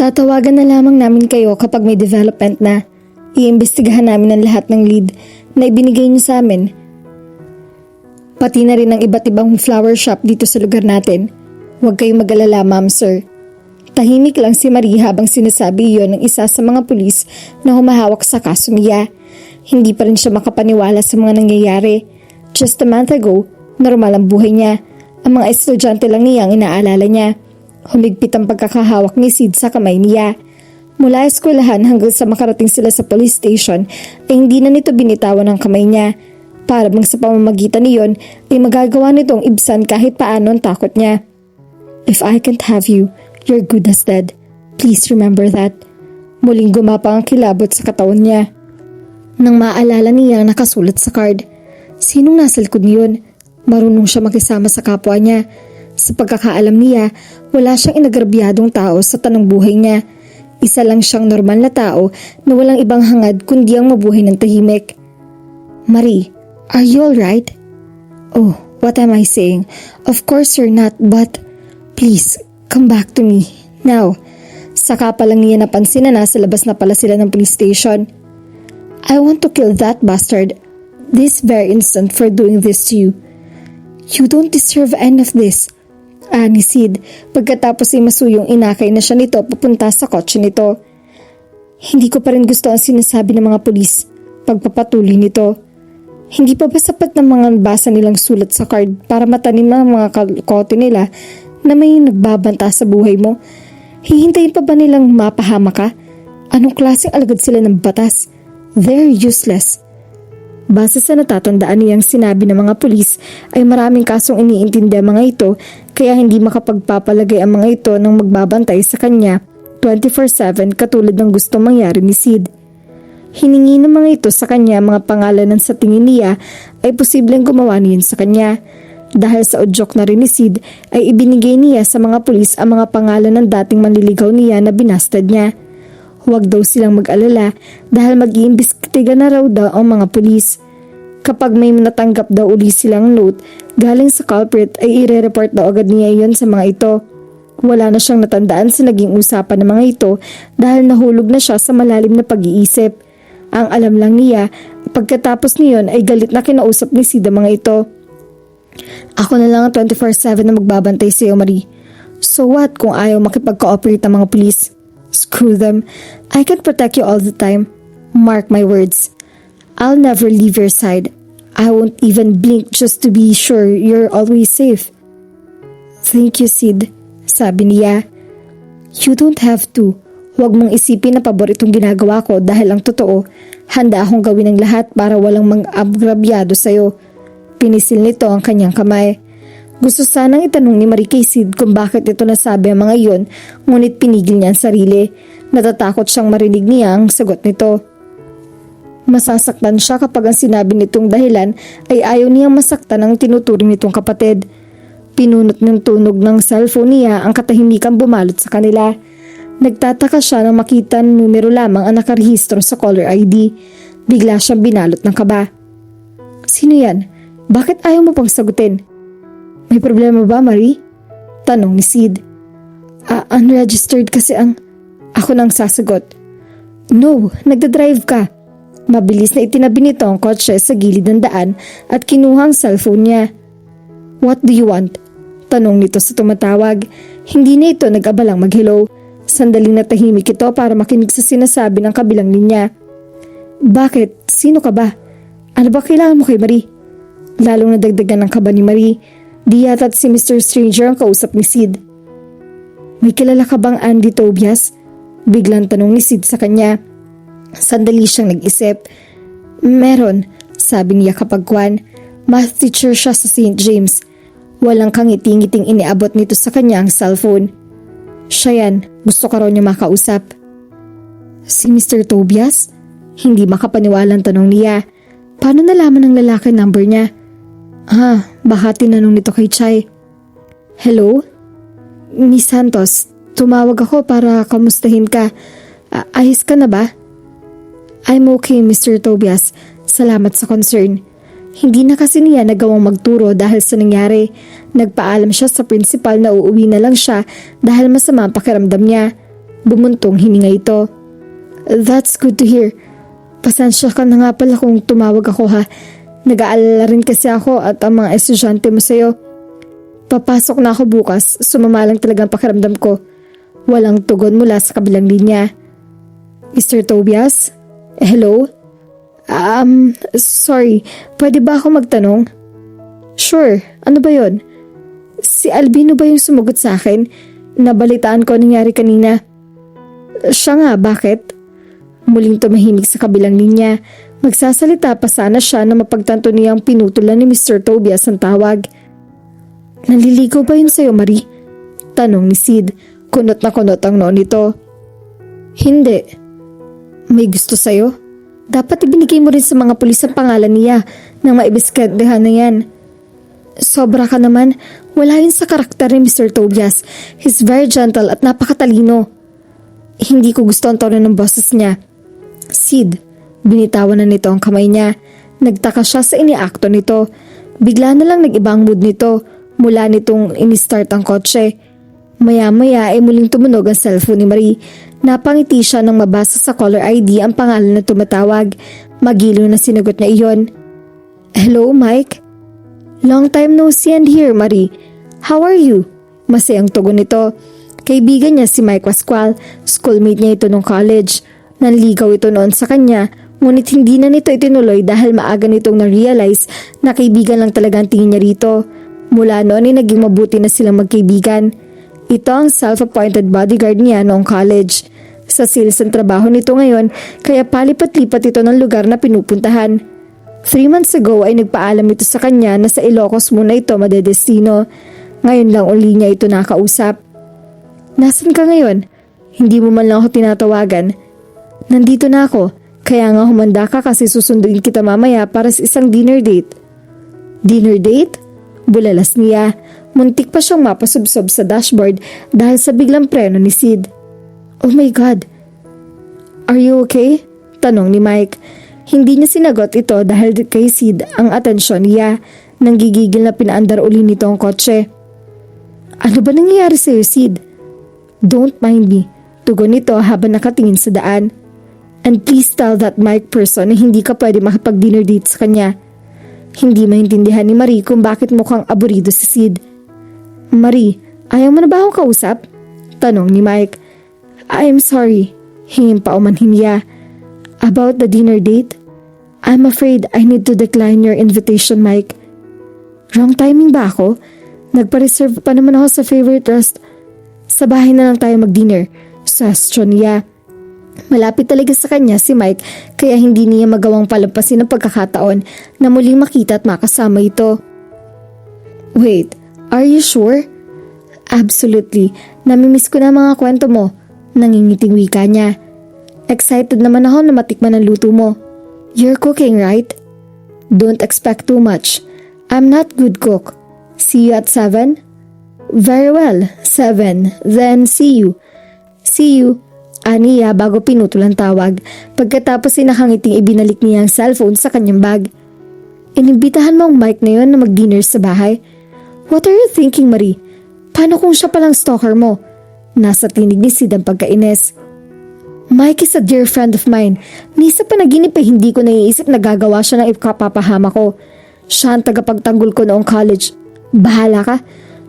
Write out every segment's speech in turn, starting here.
Tatawagan na lamang namin kayo kapag may development na. Iimbestigahan namin ang lahat ng lead na ibinigay niyo sa amin. Pati na rin ang iba't ibang flower shop dito sa lugar natin. Huwag kayong mag-alala, ma'am, sir. Tahimik lang si Marie habang sinasabi iyon ng isa sa mga pulis na humahawak sa kaso niya. Hindi pa rin siya makapaniwala sa mga nangyayari. Just a month ago, normal ang buhay niya. Ang mga estudyante lang niya ang inaalala niya. Humigpit ang pagkakahawak ni Sid sa kamay niya. Mula eskwelahan hanggang sa makarating sila sa police station ay hindi na nito binitawan ang kamay niya. Para bang sa pamamagitan niyon ay magagawa nitong ibsan kahit paano ang takot niya. If I can't have you, you're good as dead. Please remember that. Muling gumapang ang kilabot sa katawan niya. Nang maalala niya ang nakasulat sa card. Sinong nasa likod niyon? Marunong siya makisama sa kapwa niya. Sa pagkakaalam niya, wala siyang inagrabyadong tao sa tanang buhay niya. Isa lang siyang normal na tao na walang ibang hangad kundi ang mabuhay ng tahimik. Marie, are you alright? Oh, what am I saying? Of course you're not, but please, come back to me. Now. Saka pa lang niya napansin na nasa labas na pala sila ng police station. I want to kill that bastard this very instant for doing this to you. You don't deserve any of this. Ni Sid, pagkatapos ay masuyong inakay na siya nito papunta sa kotse nito. Hindi ko pa rin gusto ang sinasabi ng mga pulis. Pagpapatuloy nito. Hindi pa ba sapat ng mga basa nilang sulat sa card para matanim ng mga kalkote nila na may nagbabanta sa buhay mo? Hihintayin pa ba nilang mapahama ka? Anong klaseng alagad sila ng batas? They're useless. Base sa natatandaan niyang sinabi ng mga pulis ay maraming kasong iniintindi ang mga ito kaya hindi makapagpapalagay ang mga ito ng magbabantay sa kanya 24/7 katulad ng gusto mangyari ni Sid. Hiningi ng mga ito sa kanya mga pangalan ng sa tingin niya ay posibleng gumawa niyon sa kanya. Dahil sa udyok na rin ni Sid ay ibinigay niya sa mga pulis ang mga pangalan ng dating manliligaw niya na binastad niya. Huwag daw silang mag-alala dahil mag-iimbestiga na raw daw ang mga pulis. Kapag may natanggap daw uli silang note galing sa culprit ay ire-report daw agad niya iyon sa mga ito. Wala na siyang natandaan sa naging usapan ng mga ito dahil nahulog na siya sa malalim na pag-iisip. Ang alam lang niya, pagkatapos niyon ay galit na kinausap ni Sid ang mga ito. Ako na lang ang 24/7 na magbabantay sa iyo, Marie. So what kung ayaw makipag-cooperate ang mga pulis? Screw them. I can protect you all the time. Mark my words. I'll never leave your side. I won't even blink just to be sure you're always safe. Thank you, Sid. Sabi niya. You don't have to. Huwag mong isipin na pabor itong ginagawa ko dahil ang totoo, handa akong gawin ang lahat para walang mang-agrabyado sa'yo. Pinisil nito ang kanyang kamay. Gusto sanang itanong ni Marie kay Sid kung bakit ito nasabi ang mga iyon, ngunit pinigil niya ang sarili. Natatakot siyang marinig niya ang sagot nito. Masasaktan siya kapag ang sinabi nitong dahilan ay ayaw niyang masaktan ang tinuturing nitong kapatid. Pinunot ng tunog ng cellphone niya ang katahimikan bumalot sa kanila. Nagtataka siya nang makita ng numero lamang ang nakarehistro sa caller ID. Bigla siyang binalot ng kaba. Sino yan? Bakit ayaw mo pang sagutin? May problema ba, Marie? Tanong ni Sid. Unregistered kasi ang... Ako nang sasagot. No, nagdadrive ka. Mabilis na itinabi nito ang kotse sa gilid ng daan at kinuha ang cellphone niya. What do you want? Tanong nito sa tumatawag. Hindi na ito nag-abalang mag-hello. Sandaling natahimik ito para makinig sa sinasabi ng kabilang linya. Bakit? Sino ka ba? Ano ba kailangan mo kay Marie? Lalong nadagdagan ng kaba ni Marie. Di yata't si Mr. Stranger ang kausap ni Sid. May kilala ka bang Andy Tobias? Biglang tanong ni Sid sa kanya. Sandali siyang nag-isip. Meron, sabi niya kapag kwan. Math teacher siya sa St. James. Walang kangiti-ngiting iniabot nito sa kanya ang cellphone. Siya yan, gusto ka raw niya makausap. Si Mr. Tobias? Hindi makapaniwalang tanong niya. Paano nalaman ng lalaki number niya? Baka tinanong nito kay Chai. Hello? Miss Santos, tumawag ako para kamustahin ka. Ayos ka na ba? I'm okay, Mr. Tobias. Salamat sa concern. Hindi na kasi niya nagawang magturo dahil sa nangyari. Nagpaalam siya sa principal na uuwi na lang siya dahil masama ang pakiramdam niya. Bumuntong hininga ito. That's good to hear. Pasensya ka na nga pala kung tumawag ako ha. Nag-aalala rin kasi ako at ang mga estudyante mo sa'yo. Papasok na ako bukas, sumama lang talagang pakiramdam ko. Walang tugon mula sa kabilang linya. Mr. Tobias? Hello? Sorry, pwede ba ako magtanong? Sure, ano ba yon? Si Albino ba yung sumagot sa akin? Nabalitaan ko nangyari kanina. Siya nga, bakit? Muling tumahimik sa kabilang linya. Magsasalita pa sana siya na mapagtanto niyang pinutulan ni Mr. Tobias ang tawag. Naliligaw ba yun sa'yo, Marie? Tanong ni Sid. Kunot na kunot ang noon nito. Hindi. May gusto sa'yo? Dapat ibinigay mo rin sa mga pulis ang pangalan niya nang maibiskentehan na yan. Sobra ka naman. Wala yun sa karakter ni Mr. Tobias. He's very gentle at napakatalino. Hindi ko gusto ang tono ng boses niya. Sid, binitawan na nito ang kamay niya. Nagtaka siya sa iniakto nito. Bigla na lang nag-iba ang mood nito mula nitong in-start ang kotse. Maya-maya ay muling tumunog ang cellphone ni Marie. Napangiti siya nang mabasa sa caller ID ang pangalan na tumatawag. Magilo na sinagot niya iyon. Hello, Mike? Long time no see and hear, Marie. How are you? Masayang tugon nito. Kaibigan niya si Mike Pascual. Schoolmate niya ito nung college. Nanligaw ito noon sa kanya, ngunit hindi na nito itinuloy dahil maaga nitong na-realize na kaibigan lang talaga ang tingin niya rito. Mula noon ay naging mabuti na silang magkaibigan. Ito ang self-appointed bodyguard niya noong college. Sa sales ang trabaho nito ngayon, kaya palipat-lipat ito ng lugar na pinupuntahan. 3 months ago ay nagpaalam ito sa kanya na sa Ilocos muna ito madedestino. Ngayon lang uli niya ito nakausap. Nasaan ka ngayon? Hindi mo man lang ako tinatawagan. Nandito na ako, kaya nga humanda ka kasi susunduin kita mamaya para sa isang dinner date. Dinner date? Bulalas niya. Muntik pa siyang mapasubsob sa dashboard dahil sa biglang preno ni Sid. Oh my God! Are you okay? Tanong ni Mike. Hindi niya sinagot ito dahil kay Sid ang atensyon niya. Nang gigigil na pinaandar uli nito ang kotse. Ano ba nangyayari sa'yo, Sid? Don't mind me. Tugon nito habang nakatingin sa daan. And please tell that Mike person na hindi ka pwede makipag-dinner date sa kanya. Hindi maintindihan ni Marie kung bakit mukhang aburido si Sid. Marie, ayaw mo na ba akong kausap? Tanong ni Mike. I'm sorry. Hingin pa umanhin niya. About the dinner date? I'm afraid I need to decline your invitation, Mike. Wrong timing ba ako? Nagpa-reserve pa naman ako sa favorite rest. Sa bahay na lang tayo mag-dinner. Suggestion niya. Malapit talaga sa kanya si Mike kaya hindi niya magawang palampasin ang pagkakataon na muling makita at makasama ito. Wait, are you sure? Absolutely. Namimiss ko na mga kwento mo. Nangingiting wika niya. Excited naman ako na matikman ang luto mo. You're cooking, right? Don't expect too much. I'm not good cook. See you at 7? Very well, 7. Then see you. See you. Aniya bago pinutol ang tawag. Pagkatapos ay nakangiting ibinalik niya ang cellphone sa kanyang bag. Inimbitahan mo ang Mike na yon na mag-dinner sa bahay? What are you thinking, Marie? Paano kung siya palang stalker mo? Nasa tinig ni Sid ang pagkainis. Mike is a dear friend of mine. Ni sa panaginip ay hindi ko naiisip na gagawa siya ng ipapapahama ko. Siya ang tagapagtanggol ko noong college. Bahala ka.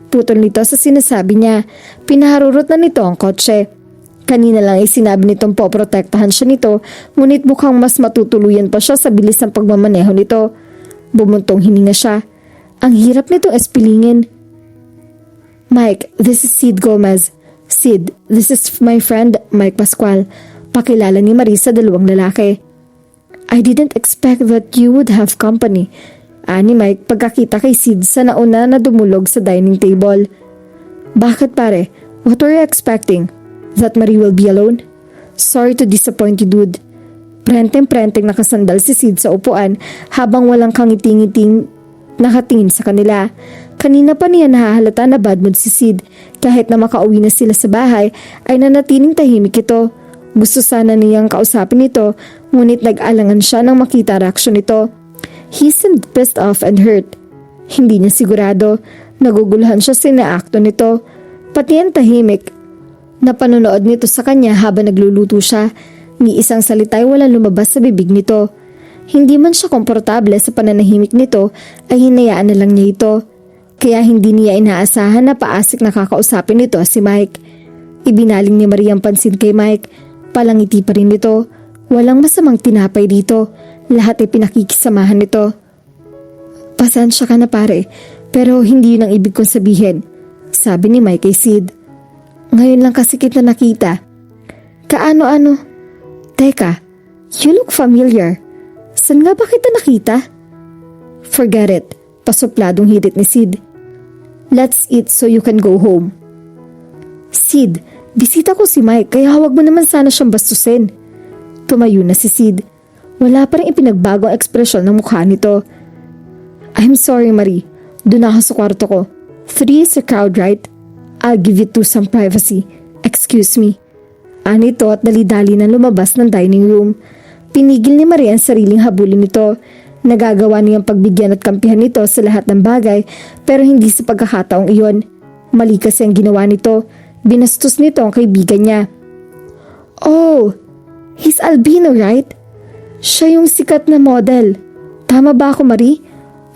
Putol nito sa sinasabi niya. Pinaharurot na nito ang kotse. Kanina lang ay sinabi nitong poprotektahan siya nito, ngunit mukhang mas matutuluyan pa siya sa bilis ng pagmamaneho nito. Bumuntong hininga siya. Ang hirap nitong espilingin. Mike, this is Sid Gomez. Sid, this is my friend Mike Pascual. Pakilala ni Marie sa dalawang lalaki. I didn't expect that you would have company. Ani Mike pagkakita kay Sid sa nauna na dumulog sa dining table. Bakit pare? What were you expecting? That Marie will be alone? Sorry to disappoint you, dude. Prenteng-prenteng nakasandal si Sid sa upuan habang walang kangiting-ngiting nakatingin sa kanila. Kanina pa niya nahahalata na bad mood si Sid. Kahit na makauwi na sila sa bahay ay nanatiling tahimik ito. Gusto sana niyang kausapin ito ngunit nag-alangan siya nang makita reaksyon nito. He seemed pissed off and hurt. Hindi niya sigurado. Naguguluhan siya sa inaakto nito. Pati ang tahimik. Napanonood nito sa kanya habang nagluluto siya. Ni isang salita ay walang lumabas sa bibig nito. Hindi man siya komportable sa pananahimik nito ay hinayaan na lang niya ito. Kaya hindi niya inaasahan na paasik na kakausapin nito si Mike. Ibinaling ni Marie ang pansin kay Mike. Palangiti pa rin nito. Walang masamang tinapay dito. Lahat ay pinakikisamahan nito. Pasensya ka na pare, pero hindi yun ang ibig kong sabihin, sabi ni Mike kay Sid. Ngayon lang kasi kita nakita. Kaano-ano? Teka, you look familiar. Saan nga ba kita nakita? Forget it, pasupladong hirit ni Sid. Let's eat so you can go home. Sid, bisita ko si Mike kaya huwag mo naman sana siyang bastusin. Tumayo na si Sid. Wala pa rin ipinagbagong ekspresyon ng mukha nito. I'm sorry Marie, doon ako sa kwarto ko. 3 is a crowd, right? I'll give you 2 some privacy. Excuse me. Anito at dali-dali na lumabas ng dining room. Pinigil ni Marie ang sariling habulin nito. Nagagawa niyang pagbigyan at kampihan nito sa lahat ng bagay pero hindi sa pagkakataong iyon. Mali kasi ang ginawa nito. Binastos nito ang kaibigan niya. Oh, he's albino, right? Siya yung sikat na model. Tama ba ako, Marie?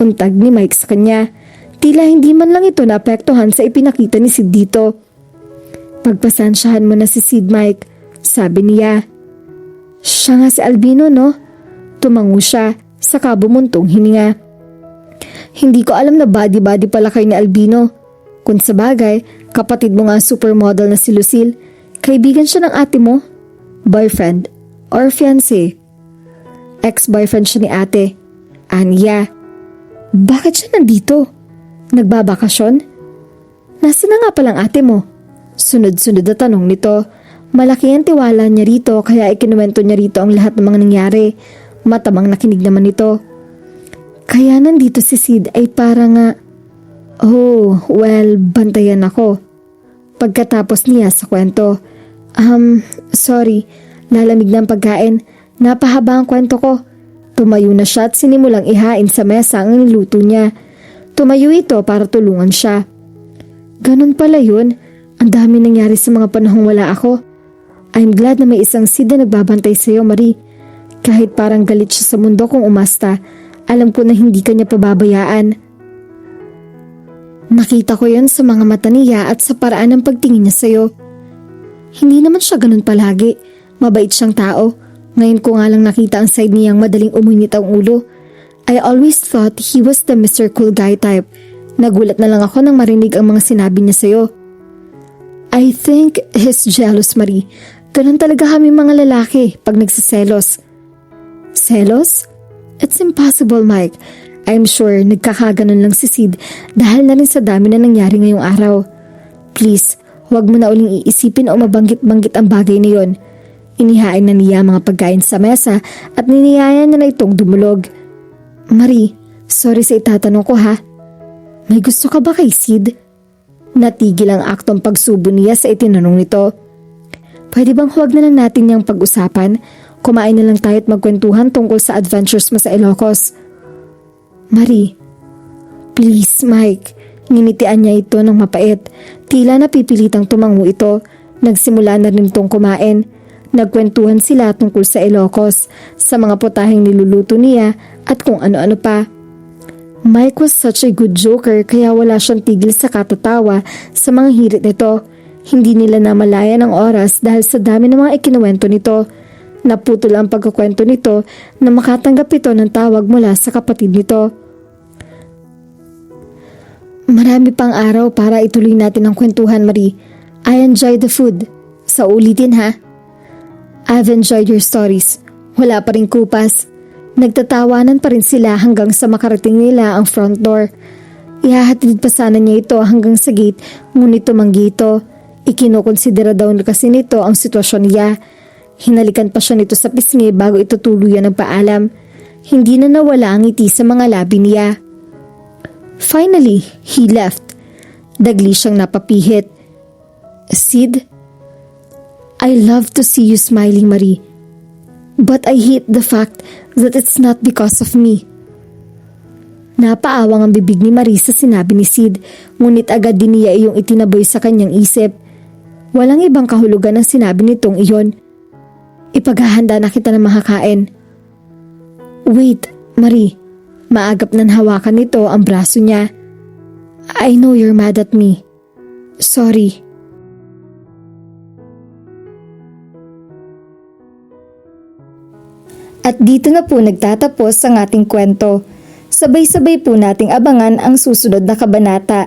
Untag ni Mike sa kanya. Tila hindi man lang ito naapektuhan sa ipinakita ni Sid dito. Pagpasensyahan mo na si Sid, Mike, sabi niya. Siya nga si albino, no? Tumango siya, saka bumuntong hininga. Hindi ko alam na body-body pala kayo ni Albino. Kung sa bagay, kapatid mo nga supermodel na si Lucille. Kaibigan siya ng ate mo? Boyfriend or fiancé? Ex-boyfriend siya ni ate. Aniya. Bakit siya nandito? Nagbabakasyon? Nasaan na nga palang ate mo? Sunod-sunod na tanong nito. Malaki ang tiwala niya rito kaya ikinuwento niya rito ang lahat ng mga nangyari. Matamang nakinig naman ito. Kaya nandito si Sid ay para nga... Oh, well, bantayan ako. Pagkatapos niya sa kwento. Sorry, lalamig na ang pagkain. Napahaba ang kwento ko. Tumayo na siya at sinimulang ihain sa mesa ang niluto niya. Tumayo ito para tulungan siya. Ganun pala yun. Ang dami nangyari sa mga panahong wala ako. I'm glad na may isang Sid na nagbabantay sa iyo, Marie. Kahit parang galit siya sa mundo kung umasta, alam ko na hindi kanya pababayaan. Nakita ko yan sa mga mata niya at sa paraan ng pagtingin niya sa iyo. Hindi naman siya ganun palagi. Mabait siyang tao. Ngayon ko nga lang nakita ang side niyang madaling umunit ang ulo. I always thought he was the Mr. Cool Guy type. Nagulat na lang ako nang marinig ang mga sinabi niya sa'yo. I think he's jealous, Marie. Ganun talaga kami mga lalaki pag nagsiselos. Selos? It's impossible, Mike. I'm sure nagkakaganon lang si Sid dahil na rin sa dami na nangyari ngayong araw. Please, huwag mo na uling iisipin o mabanggit-banggit ang bagay na yon. Inihain na niya mga pagkain sa mesa at niniyaya niya na itong dumulog. Marie, sorry sa itatanong ko ha. May gusto ka ba kay Sid? Natigil ang aktong pagsubo niya sa itinanong nito. Pwede bang huwag na lang natin niyang pag-usapan? Kumain na lang tayo at magkwentuhan tungkol sa adventures mo sa Ilocos. Marie, please Mike. Nginitian niya ito ng mapait. Tila napipilitang tumango ito. Nagsimula na rin itong kumain. Nagkwentuhan sila tungkol sa Ilocos, sa mga putaheng niluluto niya at kung ano-ano pa. Mike was such a good joker kaya wala siyang tigil sa katatawa sa mga hirit nito. Hindi nila namalayan ang oras dahil sa dami ng mga ikinuwento nito. Naputol ang pagkukwento nito na makatanggap ito ng tawag mula sa kapatid nito. Marami pang araw para ituloy natin ang kwentuhan, Marie. I enjoy the food. Sa ulitin ha. I've enjoyed your stories. Wala pa rin kupas. Nagtatawanan pa rin sila hanggang sa makarating nila ang front door. Ihahatid pa sana niya ito hanggang sa gate, ngunit tumanggi ito. Ikinukonsidera daw kasi nito ang sitwasyon niya. Hinalikan pa siya nito sa pisngi bago ito tuluyan ng paalam. Hindi na nawala ang ngiti sa mga labi niya. Finally, he left. Dagli siyang napapihit. Sid, I love to see you smiling, Marie. But I hate the fact that it's not because of me. Napaawang ang bibig ni Marie sa sinabi ni Sid, ngunit agad din niya iyong itinaboy sa kanyang isip. Walang ibang kahulugan ang sinabi nitong iyon. Ipaghahanda na kita ng makakain. Wait, Marie. Maagap nan hawakan nito ang braso niya. I know you're mad at me. Sorry. At dito na po nagtatapos ang ating kwento. Sabay-sabay po nating abangan ang susunod na kabanata.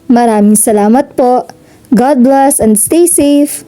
Maraming salamat po. God bless and stay safe.